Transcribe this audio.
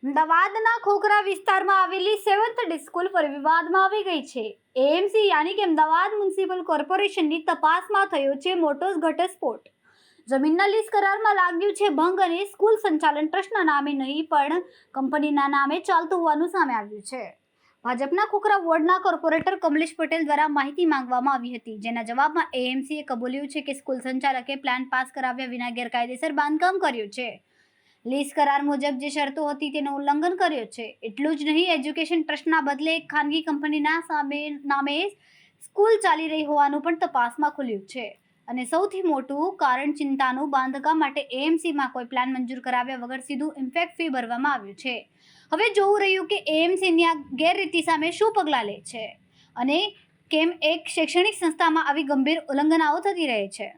અમદાવાદના ખોખરા વિસ્તારમાં આવેલી સેવન્થ ડે સ્કૂલ પર વિવાદમાં આવી ગઈ છે. એએમસી યાની કે અમદાવાદ મ્યુનિસિપલ કોર્પોરેશનની તપાસમાં થયો છે મોટો ઘટસ્ફોટ. જમીનના લીઝ કરારમાં લાગ્યું છે ભંગ અને સ્કૂલ સંચાલન ટ્રસ્ટના નામે નહીં પણ કંપનીના નામે ચાલતું હોવાનું સામે આવ્યું છે. ભાજપના ખોખરા વોર્ડના કોર્પોરેટર કમલેશ પટેલ દ્વારા માહિતી માંગવામાં આવી હતી, જેના જવાબમાં એએમસીએ કબૂલ્યું છે કે સ્કૂલ સંચાલકે પ્લાન પાસ કરાવ્યા વિના ગેરકાયદેસર બાંધકામ કર્યું છે. લીઝ કરાર મુજબ જે શરતો હતી તેનું ઉલ્લંઘન કર્યું છે. એટલું જ નહીં, એજ્યુકેશન ટ્રસ્ટના બદલે એક ખાનગી કંપનીના નામે સ્કૂલ ચાલી રહી હોવાનું પણ તપાસમાં ખુલ્યું છે. અને સૌથી મોટું કારણ ચિંતાનું, બાંધકામ માટે એએમસીમાં કોઈ પ્લાન મંજૂર કરાવ્યા વગર સીધું ઇમ્પેક્ટ ફી ભરવામાં આવ્યું છે. હવે જોવું રહ્યું કે એએમસીની આ ગેરરીતિ સામે શું પગલાં લે છે અને કેમ એક શૈક્ષણિક સંસ્થામાં આવી ગંભીર ઉલ્લંઘનાઓ થતી રહે છે.